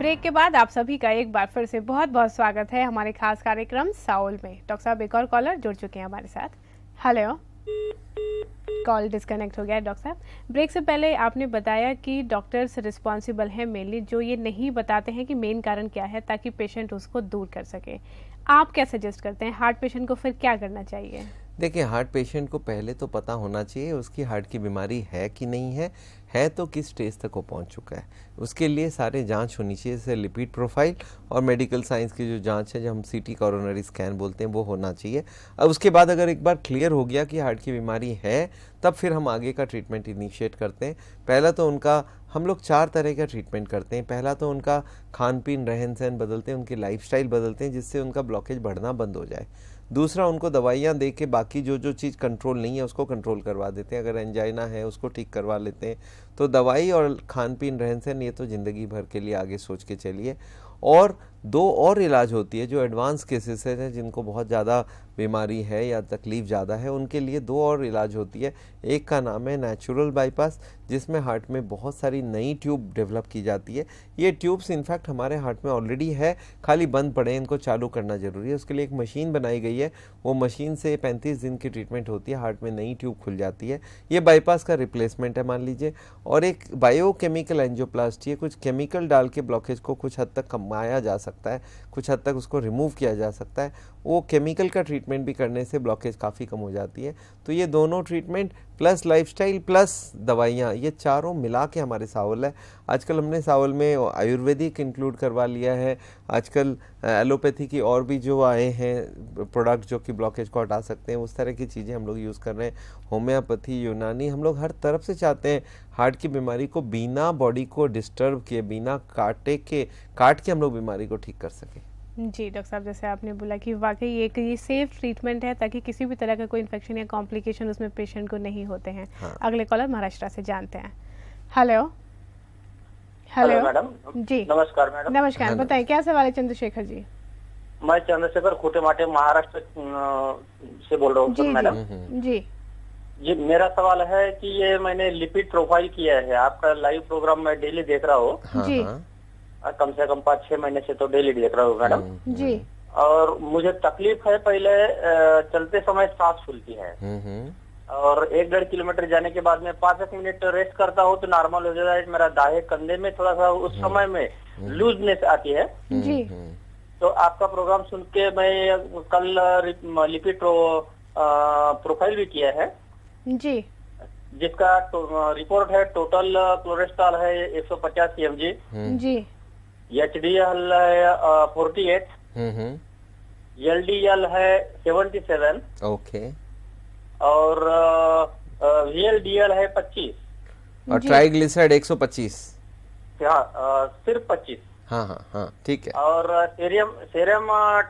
Break के बाद आप सभी का एक बार फिर से बहुत बहुत स्वागत है हमारे खास कार्यक्रम साउल में। डॉक्टर साहब एक और कॉलर जुड़ चुके हैं हमारे साथ। हेलो, कॉल डिस्कनेक्ट हो गया है डॉक्टर साहब। ब्रेक से पहले आपने बताया कि डॉक्टर्स रिस्पॉन्सिबल हैं मेनली, जो ये नहीं बताते हैं कि मेन कारण क्या है ताकि पेशेंट उसको दूर कर सके। आप क्या सजेस्ट करते हैं, हार्ट पेशेंट को फिर क्या करना चाहिए? देखिए, हार्ट पेशेंट को पहले तो पता होना चाहिए उसकी हार्ट की बीमारी है कि नहीं है तो किस स्टेज तक वो पहुंच चुका है। उसके लिए सारे जांच होनी चाहिए, जैसे लिपिड प्रोफाइल और मेडिकल साइंस की जो जांच है, जो हम सीटी कोरोनरी स्कैन बोलते हैं, वो होना चाहिए। अब उसके बाद अगर एक बार क्लियर हो गया कि हार्ट की बीमारी है, तब फिर हम आगे का ट्रीटमेंट इनिशिएट करते हैं। पहला तो उनका हम लोग 4 तरह का ट्रीटमेंट करते हैं। पहला तो उनका खान पीन रहन सहन बदलते हैं, उनकी लाइफस्टाइल बदलते हैं, जिससे उनका ब्लॉकेज बढ़ना बंद हो जाए। दूसरा, उनको दवाइयाँ दे के बाकी जो चीज़ कंट्रोल नहीं है उसको कंट्रोल करवा देते हैं। अगर एंजाइना है उसको ठीक करवा लेते हैं। तो दवाई और खान पीन रहन सहन, ये तो ज़िंदगी भर के लिए आगे सोच के चलिए। और 2 और इलाज होती है जो एडवांस केसेस हैं, जिनको बहुत ज़्यादा बीमारी है या तकलीफ़ ज़्यादा है, उनके लिए 2 और इलाज होती है। एक का नाम है नेचुरल बाईपास, जिसमें हार्ट में बहुत सारी नई ट्यूब डेवलप की जाती है। ये ट्यूब्स इनफैक्ट हमारे हार्ट में ऑलरेडी है, खाली बंद पड़े हैं, इनको चालू करना ज़रूरी है। उसके लिए एक मशीन बनाई गई है, वो मशीन से 35 दिन की ट्रीटमेंट होती है, हार्ट में नई ट्यूब खुल जाती है। ये बाईपास का रिप्लेसमेंट है मान लीजिए। और एक बायोकेमिकल एंजियोप्लास्टी है, कुछ केमिकल डाल के ब्लॉकेज को कुछ हद तक कमाया जा सकता है, कुछ हद तक उसको रिमूव किया जा सकता है। वो केमिकल का ट्रीटमेंट भी करने से ब्लॉकेज काफ़ी कम हो जाती है। तो ये दोनों ट्रीटमेंट प्लस लाइफस्टाइल प्लस दवाइयाँ, ये चारों मिला के हमारे सावल है। आजकल हमने सावल में आयुर्वेदिक इंक्लूड करवा लिया है। आजकल एलोपैथी की और भी जो आए हैं प्रोडक्ट जो कि ब्लॉकेज को हटा सकते हैं, उस तरह की चीज़ें हम लोग यूज़ कर रहे हैं। होम्योपैथी, यूनानी, हम लोग हर तरफ से चाहते हैं हार्ट की बीमारी को बिना बॉडी को डिस्टर्ब किए, बिना काट के हम लोग बीमारी को ठीक कर सकें। जी डॉक्टर साहब, जैसे आपने बोला कि वाकई एक ये सेफ ट्रीटमेंट है ताकि किसी भी तरह का कोई इन्फेक्शन या कॉम्प्लिकेशन उसमें पेशेंट को नहीं होते हैं। हाँ। अगले कॉलर महाराष्ट्र से जानते हैं। हेलो हेलो मैडम जी नमस्कार मैडम। नमस्कार, बताइए क्या सवाल है चंद्रशेखर जी? मैं चंद्रशेखर खूटेमाटे महाराष्ट्र से बोल रहा हूँ सर मैडम। जी जी, मेरा सवाल है कि ये मैंने लिपिड प्रोफाइल किया है, आपका लाइव प्रोग्राम मैं डेली देख रहा हूँ। हाँ, जी हाँ। कम से कम 5-6 महीने से तो डेली देख रहा हूँ मैडम। जी और मुझे तकलीफ है, पहले चलते समय सांस फूलती है और 1-1.5 किलोमीटर जाने के बाद में 5 मिनट रेस्ट करता हूँ तो नॉर्मल हो जाता है। मेरा दाहिने कंधे में थोड़ा सा उस समय में लूजनेस आती है। जी तो आपका प्रोग्राम सुन के मैं कल लिपिड प्रोफाइल भी किया है, जी जिसका रिपोर्ट है टोटल कोलेस्ट्रॉल है 150 mg, जी HDL है 48, LDL है 77 ओके। और VLDL है 25 और ट्राइग्लिसराइड 125। हाँ, सिर्फ 25। हाँ हाँ हाँ, ठीक है। और सीरम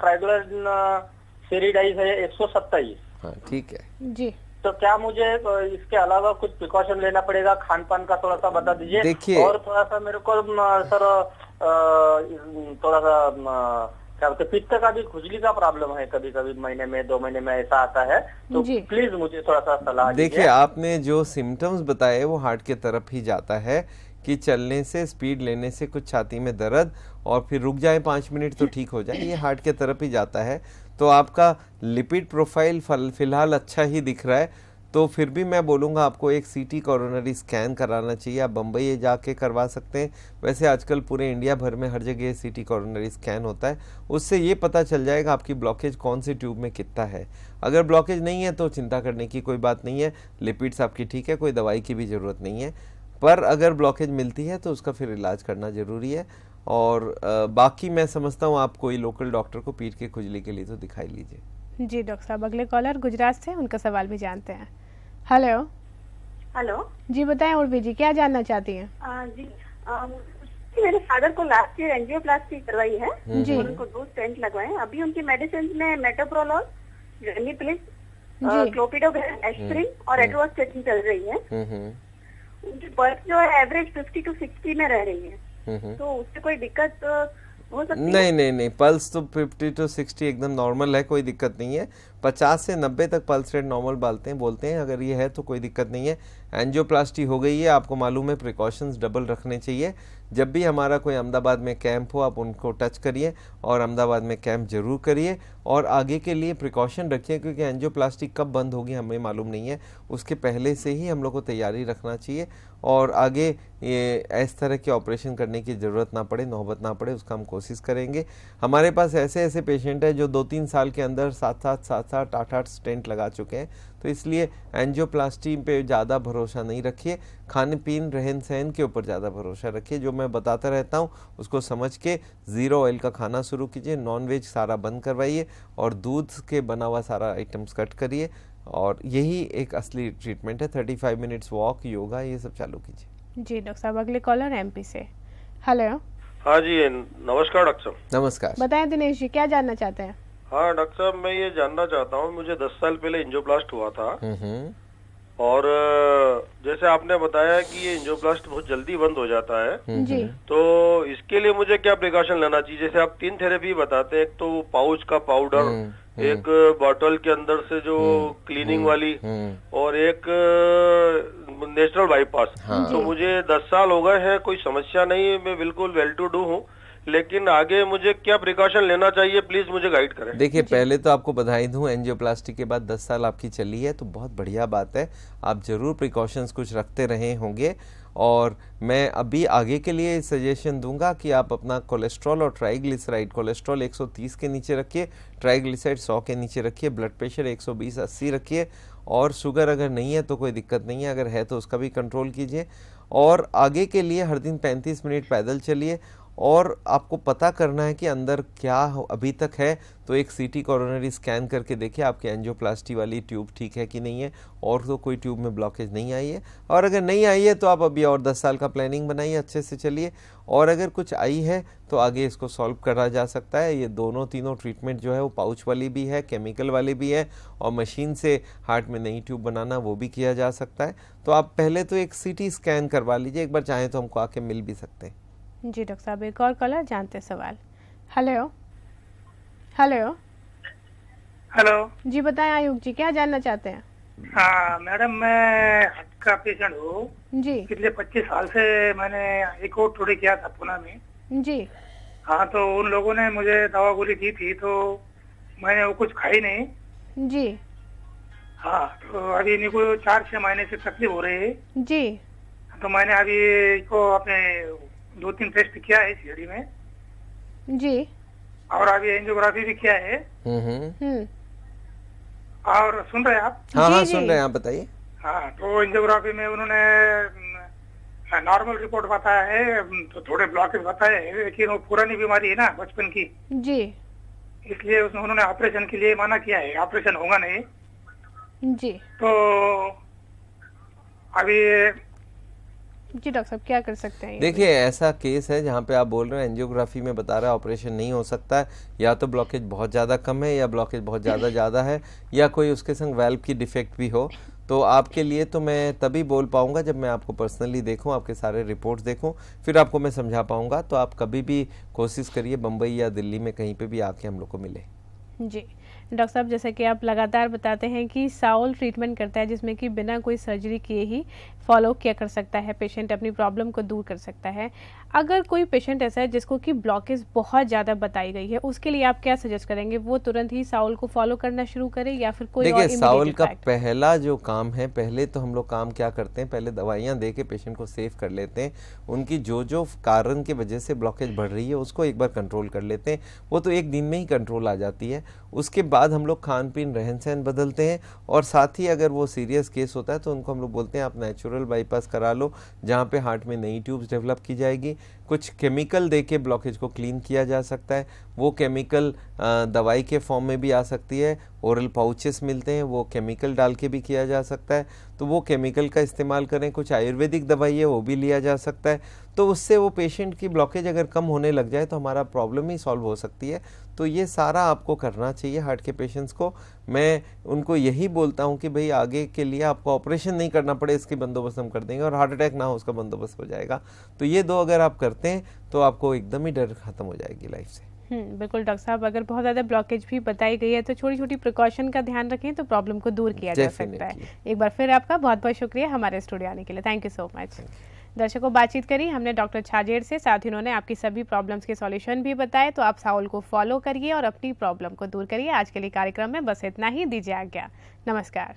ट्राइग्लिसराइड है 127। हाँ, ठीक है। जी तो क्या मुझे इसके अलावा कुछ प्रिकॉशन लेना पड़ेगा? खान पान का थोड़ा सा बता दीजिए। देखिए, और थोड़ा सा मेरे को सर थोड़ा सा क्या बोलते, पित्त का भी, खुजली का प्रॉब्लम है, कभी कभी महीने में 2 महीने में ऐसा आता है। तो प्लीज मुझे थोड़ा सा सलाह दीजिए। देखिए, आपने जो सिम्टम्स बताए वो हार्ट के तरफ ही जाता है कि चलने से, स्पीड लेने से कुछ छाती में दर्द और फिर रुक जाए 5 मिनट तो ठीक हो जाए, ये हार्ट के तरफ ही जाता है। तो आपका लिपिड प्रोफाइल फिलहाल अच्छा ही दिख रहा है, तो फिर भी मैं बोलूँगा आपको एक सीटी कोरोनरी स्कैन कराना चाहिए। आप बम्बई जाके करवा सकते हैं। वैसे आजकल पूरे इंडिया भर में हर जगह सीटी कोरोनरी स्कैन होता है, उससे ये पता चल जाएगा आपकी ब्लॉकेज कौन सी ट्यूब में कितना है। अगर ब्लॉकेज नहीं है तो चिंता करने की कोई बात नहीं है, लिपिड्स आपकी ठीक है, कोई दवाई की भी ज़रूरत नहीं है। पर अगर ब्लॉकेज मिलती है तो उसका फिर इलाज करना ज़रूरी है। और बाकी मैं समझता हूँ आप कोई लोकल डॉक्टर को पीठ के खुजली के लिए तो दिखाई लीजिए। जी डॉक्टर साहब, अगले कॉलर गुजरात से, उनका सवाल भी जानते हैं। हेलो हेलो जी, बताएं उर्वी जी, क्या जानना चाहती हैं? जी मेरे फादर को लास्ट ईयर एंजियोप्लास्टी करवाई है जी। और उनको 2 स्टेंट लगवाए। अभी उनकी मेडिसिन में मेटोप्रोलोल, रेमिप्लिस, क्लोपिडोग्रेल, एस्पिरिन और एटोस्टेटिन चल रही है। उनकी बर्थ जो है एवरेज 50 to 60 में रह रही है, तो उससे कोई दिक्कत हो सकती है? नहीं, पल्स तो 50 to 60 एकदम नॉर्मल है, कोई दिक्कत नहीं है। 50 से 90 तक पल्स रेट नॉर्मल बोलते हैं। अगर ये है तो कोई दिक्कत नहीं है। एंजियोप्लास्टी हो गई है, आपको मालूम है प्रिकॉशंस डबल रखने चाहिए। जब भी हमारा कोई अहमदाबाद में कैंप हो आप उनको टच करिए और अहमदाबाद में कैंप जरूर करिए और आगे के लिए प्रिकॉशन रखिए, क्योंकि एंजियोप्लास्टी कब बंद होगी हमें मालूम नहीं है। उसके पहले से ही हम लोग को तैयारी रखना चाहिए और आगे ये इस तरह के ऑपरेशन करने की ज़रूरत ना पड़े, नौबत ना पड़े, उसका हम कोशिश करेंगे। हमारे पास ऐसे ऐसे पेशेंट हैं जो 2-3 साल के अंदर 7-7, 8-8 स्टेंट लगा चुके हैं। तो इसलिए एंजियोप्लास्टी पे ज़्यादा भरोसा नहीं रखिए, खाने पीन रहन सहन के ऊपर ज़्यादा भरोसा रखिए। जो मैं बताता रहता हूँ उसको समझ के ज़ीरो ऑयल का खाना शुरू कीजिए, नॉन-वेज सारा बंद करवाइए और दूध के बना हुआ सारा आइटम्स कट करिए और यही एक असली ट्रीटमेंट है। 35 मिनट्स वॉक, योगा, ये सब चालू कीजिए। जी डॉक्टर साहब, अगले कॉलर एमपी से। हेलो। हाँ जी, नमस्कार डॉक्टर साहब। नमस्कार। बताएं दिनेश जी, क्या जानना चाहते हैं? हाँ डॉक्टर साहब, मैं ये जानना चाहता हूँ, मुझे 10 साल पहले एंजियोप्लास्ट हुआ था और जैसे आपने बताया कि ये एंजियोप्लास्ट बहुत जल्दी बंद हो जाता है, जी। तो इसके लिए मुझे क्या प्रिकॉशन लेना चाहिए? जैसे आप 3 थेरेपी बताते हैं, एक तो पाउच का पाउडर, एक बॉटल के अंदर से जो क्लीनिंग वाली और एक नेचुरल बाईपास। तो मुझे 10 साल हो गए हैं, कोई समस्या नहीं, मैं बिल्कुल वेल टू डू हूँ, लेकिन आगे मुझे क्या प्रिकॉशन लेना चाहिए, प्लीज मुझे गाइड करें। देखिए, पहले तो आपको बधाई दूं, एंजियोप्लास्टी के बाद 10 साल आपकी चली है तो बहुत बढ़िया बात है। आप जरूर प्रिकॉशंस कुछ रखते रहे होंगे और मैं अभी आगे के लिए सजेशन दूंगा कि आप अपना कोलेस्ट्रॉल और ट्राइग्लिसराइड, कोलेस्ट्रॉल 130 के नीचे रखिए, ट्राइग्लिसराइड 100 के नीचे रखिए, ब्लड प्रेशर 120/80 रखिए और शुगर अगर नहीं है तो कोई दिक्कत नहीं है, अगर है तो उसका भी कंट्रोल कीजिए। और आगे के लिए हर दिन 35 मिनट पैदल चलिए और आपको पता करना है कि अंदर क्या अभी तक है, तो एक सीटी कोरोनरी स्कैन करके देखिए आपकी एंजियोप्लास्टी वाली ट्यूब ठीक है कि नहीं है और तो कोई ट्यूब में ब्लॉकेज नहीं आई है। और अगर नहीं आई है तो आप अभी और 10 साल का प्लानिंग बनाइए, अच्छे से चलिए और अगर कुछ आई है तो आगे इसको सॉल्व करा जा सकता है। ये दोनों तीनों ट्रीटमेंट जो है वो पाउच वाली भी है, केमिकल वाली भी है और मशीन से हार्ट में नई ट्यूब बनाना वो भी किया जा सकता है। तो आप पहले तो एक सीटी स्कैन करवा लीजिए, एक बार चाहें तो हमको आके मिल भी सकते हैं। जी डॉक्टर साहब, एक और कॉलर जानते सवाल। हेलो। हेलो। हेलो जी बताएं आयुष जी, क्या जानना चाहते हैं? हाँ मैडम, मैं हार्ट का पेशेंट हूँ जी। पिछले 25 साल से। मैंने एक और थोड़े किया था पुणे में। जी। हाँ, तो उन लोगों ने मुझे दवा गोली दी थी तो मैंने वो कुछ खाई नहीं। जी। हाँ, तो अभी मेरे को 4-6 महीने से तकलीफ हो रही है। जी। तो मैंने अभी इसको अपने 2-3 टेस्ट किया है सीढ़ी में जी। और अभी एंजियोग्राफी भी किया है। और सुन रहे हैं आप? हाँ हाँ जी, सुन जी। रहे हैं, आप बताइए। हाँ, तो एंजियोग्राफी में उन्होंने नॉर्मल रिपोर्ट बताया है, तो थोड़े ब्लॉकेज बताए हैं, लेकिन वो पुरानी बीमारी है ना बचपन की, जी। इसलिए उन्होंने ऑपरेशन के लिए मना किया है, ऑपरेशन होगा नहीं। जी। तो अभी जी डॉक्टर साहब, क्या कर सकते हैं? देखिए, ऐसा केस है जहाँ पे आप बोल रहे हैं एंजियोग्राफी में बता रहा है ऑपरेशन नहीं हो सकता है, या तो ब्लॉकेज बहुत ज़्यादा कम है या ब्लॉकेज बहुत ज़्यादा है या कोई उसके संग वाल्व की डिफेक्ट भी हो। तो आपके लिए तो मैं तभी बोल पाऊंगा जब मैं आपको पर्सनली देखूं, आपके सारे रिपोर्ट्स देखूं, फिर आपको मैं समझा पाऊंगा। तो आप कभी भी कोशिश करिए बम्बई या दिल्ली में कहीं पे भी आके हम लोग को मिले। जी डॉक्टर साहब, जैसे कि आप लगातार बताते हैं कि साउल ट्रीटमेंट करता है जिसमें कि बिना कोई सर्जरी किए ही फॉलो किया कर सकता है, पेशेंट अपनी प्रॉब्लम को दूर कर सकता है। अगर कोई पेशेंट ऐसा है जिसको कि ब्लॉकेज बहुत ज़्यादा बताई गई है, उसके लिए आप क्या सजेस्ट करेंगे? वो तुरंत ही साउल को फॉलो करना शुरू करे या फिर कोई और? देखिए, साउल का पहला जो काम है, पहले तो हम लोग काम क्या करते हैं, पहले दवाइयाँ दे के पेशेंट को सेव कर लेते हैं। उनकी जो जो कारण की वजह से ब्लॉकेज बढ़ रही है उसको एक बार कंट्रोल कर लेते हैं, वो तो एक दिन में ही कंट्रोल आ जाती है। उसके बाद हम लोग खान पीन रहन सहन बदलते हैं और साथ ही अगर वो सीरियस केस होता है तो उनको हम लोग बोलते हैं आप नेचुरल बाईपास करा लो, जहाँ पे हार्ट में नई ट्यूब्स डेवलप की जाएगी। कुछ केमिकल दे के ब्लॉकेज को क्लीन किया जा सकता है, वो केमिकल दवाई के फॉर्म में भी आ सकती है, ओरल पाउचेस मिलते हैं, वो केमिकल डाल के भी किया जा सकता है, तो वो केमिकल का इस्तेमाल करें। कुछ आयुर्वेदिक दवाई है वो भी लिया जा सकता है, तो उससे वो पेशेंट की ब्लॉकेज अगर कम होने लग जाए तो हमारा प्रॉब्लम ही सॉल्व हो सकती है। तो ये सारा आपको करना चाहिए हार्ट के पेशेंट्स को। मैं उनको यही बोलता हूँ कि भाई आगे के लिए आपको ऑपरेशन नहीं करना पड़े, इसकी बंदोबस्त हम कर देंगे और हार्ट अटैक ना हो उसका बंदोबस्त हो जाएगा। तो ये दो अगर आप करते हैं तो आपको एकदम ही डर खत्म हो जाएगी लाइफ से। बिल्कुल डॉक्टर साहब, अगर बहुत ज़्यादा ब्लॉकेज भी बताई गई है तो छोटी छोटी प्रिकॉशन का ध्यान रखें तो प्रॉब्लम को दूर किया जा सकता है। एक बार फिर आपका बहुत बहुत शुक्रिया हमारे स्टूडियो आने के लिए। Thank you so much. दर्शकों, बातचीत करी हमने डॉक्टर छाजेड़ से, साथ ही उन्होंने आपकी सभी प्रॉब्लम्स के सॉल्यूशन भी बताए। तो आप साउल को फॉलो करिए और अपनी प्रॉब्लम को दूर करिए। आज के लिए कार्यक्रम में बस इतना ही, दीजिए आज्ञा, नमस्कार।